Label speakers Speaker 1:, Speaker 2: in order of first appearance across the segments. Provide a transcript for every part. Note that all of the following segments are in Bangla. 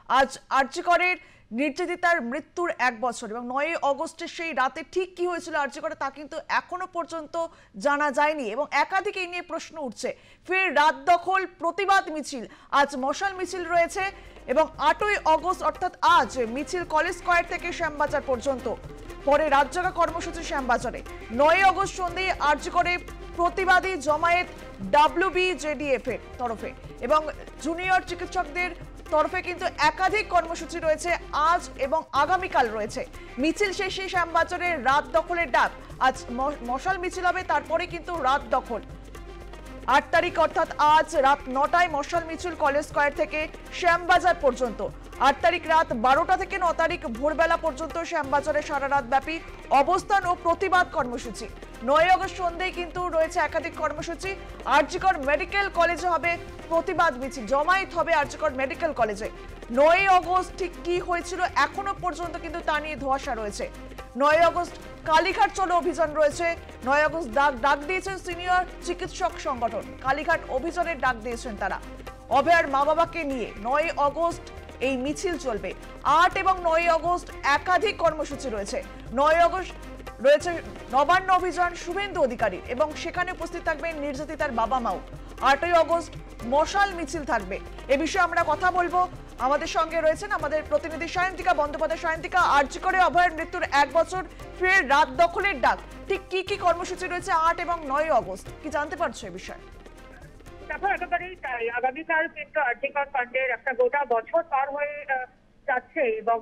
Speaker 1: আজ আরজিকরের নির্যাতিতার মৃত্যুর 1 বছর এবং 9 আগস্টের সেই রাতে ঠিক কি হয়েছিল আরজিকরে তা কিন্তু এখনো পর্যন্ত জানা যায়নি এবং একাধিক এই নিয়ে প্রশ্ন উঠছে। ফের রাত দখল, প্রতিবাদ মিছিল, আজ মশাল মিছিল রয়েছে এবং 8ই আগস্ট অর্থাৎ আজ মিছিল কলেজ স্কয়ার থেকে শ্যামবাজার পর্যন্ত, পরে রাতজাগা কর্মসূচি শ্যামবাজারে। 9 আগস্ট সন্ধ্যায় আরজিকরে প্রতিবাদী জমায়েত WBJDF এর তরফে এবং জুনিয়র চিকিৎসকদের তরফে কিন্তু একাধিক কর্মসূচি রয়েছে আজ এবং আগামীকাল রয়েছে। মিছিল শেষে শ্যামবাজারের রাত দখলের ডাক, আজ মশাল মিছিল হবে, তারপরে কিন্তু রাত দখল। 8 তারিখ অর্থাৎ আজ রাত 9টায় মশাল মিছিল কলেজ স্কয়ার থেকে শ্যামবাজার পর্যন্ত। 8 তারিখ রাত 12টা থেকে 9 তারিখ ভোরবেলা পর্যন্ত শ্যামবাজারে সারা রাত ব্যাপী অবস্থান ও প্রতিবাদ কর্মসূচি। 9 আগস্ট সন্ধ্যায় কিন্তু রয়েছে একাধিক কর্মসূচি। আরজিকর মেডিকেল কলেজে হবে প্রতিবাদ মিছিল, জমায়েত হবে আরজিকর মেডিকেল কলেজে। 9 আগস্ট ঠিক কি হয়েছিল এখনো পর্যন্ত কিন্তু তা নিয়ে ধোঁয়াশা রয়েছে। 9 আগস্ট কালীঘাট চলো অভিযান রয়েছে। 9 আগস্ট ডাক দিয়েছেন সিনিয়র চিকিৎসক সংগঠন, কালীঘাট অভিযানের ডাক দিয়েছেন তারা। অভয়ার মা বাবাকে নিয়ে 9 আগস্ট এই মিছিল চলবে। 8 এবং 9 আগস্ট একাধিক কর্মসূচি রয়েছে। 9 আগস্ট রয়েছে নবান্ন অভিযান শুভেন্দু অধিকারী এবং সেখানে উপস্থিত থাকবেন নির্যাতিতার বাবা মাও। 8ই আগস্ট মশাল মিছিল থাকবে। এ বিষয়ে আমরা কথা বলবো। আমাদের সঙ্গে রয়েছেন আমাদের প্রতিনিধি সায়ন্তিকা বন্দ্যোপাধ্যায়। সায়ন্তিকা, আরজিকরে অভয়ের মৃত্যুর 1 বছর, ফের রাত দখলের ডাক, ঠিক কি কি কর্মসূচি রয়েছে 8 এবং 9 আগস্ট, কি জানতে পারছো এই বিষয়ে?
Speaker 2: দেখো, একেবারেই তাই। আগামীকাল কিন্তু আরজিকর কাণ্ডের একটা গোটা বছর পার হয়ে যাচ্ছে এবং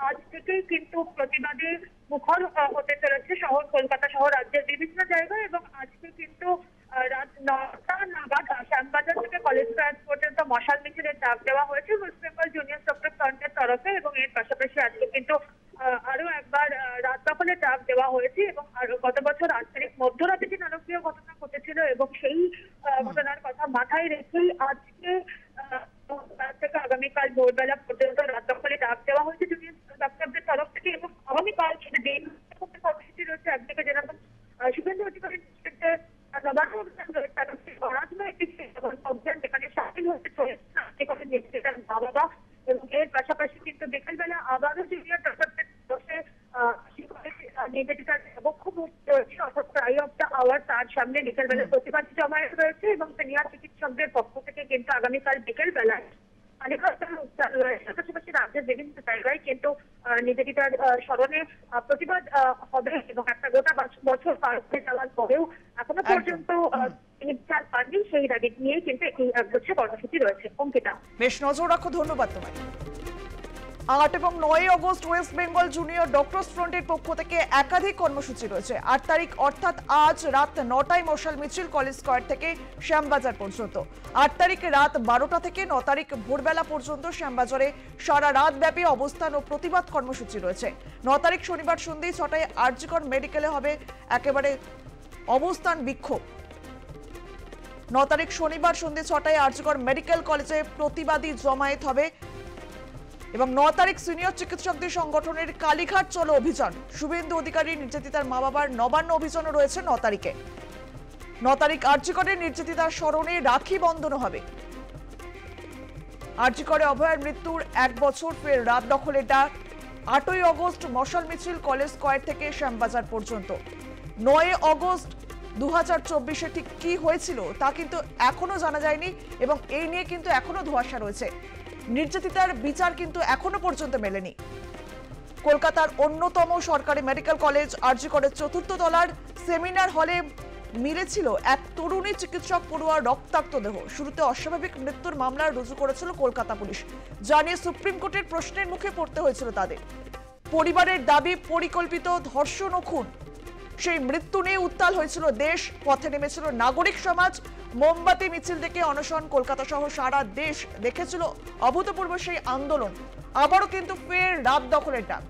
Speaker 2: আজ থেকেই কিন্তু প্রতিবাদে মুখর হতে চলেছে শহর কলকাতা সহ রাজ্যের বিভিন্ন জায়গায় এবং আজকে কিন্তু রাত 9টা নাগাদ শ্যামবাজার থেকে কলেজ স্কয়ার পর্যন্ত মশাল মিছিলের ডাক দেওয়া হয়েছে ওয়েস্ট বেঙ্গল জুনিয়র ডক্টর ফ্রন্টের তরফে এবং এর পাশাপাশি আজকে কিন্তু আরো একবার রাত দখলের ডাক দেওয়া হয়েছে এবং গত বছর 8 তারিখ মধ্যরাতে যে নারকীয় ঘটনা ঘটেছিল এবং সেই ঘটনার কথা মাথায় রেখেই আজকে থেকে আগামীকাল ভোরবেলা পর্যন্ত রাত দখলে ডাক দেওয়া হয়েছে জুনিয়র ডাক্তারদের তরফ থেকে এবং আগামীকাল সেটা দিন কর্মসূচি রয়েছে। একদিকে যেরকম শুভেন্দু অধিকারীর নেতৃত্বে নবান্ন অভিযান রয়েছে, অরাজনৈতিক অভিযান যেখানে সামিল হতে চলেছে নেতৃত্বের মা বাবা এবং এর পাশাপাশি কিন্তু বিকেলবেলা আবারও জুনিয়র ডাক্তারদের বসে নির্যাতিতার খুব রয়েছে অর্থাৎ ট্রাই অফ দ্য আওয়ার, তার সামনে বিকেলবেলা প্রতিবাদী জমায়েত রয়েছে এবং সিনিয়র চিকিৎসকদের পক্ষ থেকে কিন্তু আগামীকাল বিকেলবেলায় পাশাপাশি রাজ্যের বিভিন্ন জায়গায় কিন্তু নির্যাতিতার স্মরণে প্রতিবাদ হবে এবং একটা গোটা বছর পার হয়ে যাওয়ার পরেও এখনো পর্যন্ত বিচার পাননি, সেই দাবি নিয়ে কিন্তু একটি গুচ্ছ কর্মসূচি রয়েছে। অঙ্কিতা,
Speaker 1: বেশ নজর রাখো, ধন্যবাদ তোমায়। 8 এবং 9 August West Bengal junior doctors ফ্রন্টের পক্ষ থেকে একাধিক কর্মসূচি রয়েছে। 8 তারিখ অর্থাৎ আজ রাত 9টায় মশাল মিছিল কলেজ স্কয়ার থেকে শ্যামবাজার পর্যন্ত। 8 তারিখ রাত 12টা থেকে 9 তারিখ ভোরবেলা পর্যন্ত শ্যামবাজারে সারা রাত ব্যাপী অবস্থান ও প্রতিবাদ কর্মসূচি রয়েছে। 9 তারিখ শনিবার সন্ধ্যে 6টায় আরজিকর মেডিকেলে হবে একেবারে অবস্থান বিক্ষোভ। 9 তারিখ শনিবার সন্ধ্যে 6টায় আরজিকর মেডিকেল কলেজে প্রতিবাদী জমায়েত হবে এবং 9 তারিখ সিনিয়র চিকিৎসকদের সংগঠনের কালীঘাট চলো অভিযান, শুভেন্দু অধিকারী নির্যাতিতার মা বাবার নবান্ন অভিযানও রয়েছে 9 তারিখে। 9 তারিখ আরজিকরের নির্যাতিতার স্মরণে রাখি বন্ধন হবে। আরজিকরে অভয়ের মৃত্যুর 1 বছর, ফের রাত দখলের ডাক। 8ই আগস্ট মশাল মিছিল কলেজ স্কয়ার থেকে শ্যামবাজার পর্যন্ত। 9 আগস্ট 2024-এ ঠিক কি হয়েছিল তা কিন্তু এখনো জানা যায়নি এবং এই নিয়ে কিন্তু এখনো ধোঁয়াশা রয়েছে। নির্যাতিতার বিচার কিন্তু এখনো পর্যন্ত মেলেনি। কলকাতার অন্যতম সরকারি মেডিকেল কলেজ আরজিকরের 4র্থ তলার সেমিনার হলে মিলেছিল এক তরুণী চিকিৎসক পড়ুয়ার রক্তাক্ত দেহ। শুরুতে অস্বাভাবিক মৃত্যুর মামলা রুজু করেছিল কলকাতা পুলিশ, জানিয়ে সুপ্রিম কোর্টের প্রশ্নের মুখে পড়তে হয়েছিল তাদের। পরিবারের দাবি পরিকল্পিত ধর্ষণ ও খুন। সেই মৃত্যু নিয়ে উত্তাল হয়েছিল দেশ, পথে নেমেছিল নাগরিক সমাজ। মোমবাতি মিছিল থেকে অনশন, কলকাতা সহ সারা দেশ দেখেছিল অভূতপূর্ব সেই আন্দোলন। আবারও কিন্তু ফের রাত দখলের ডাক।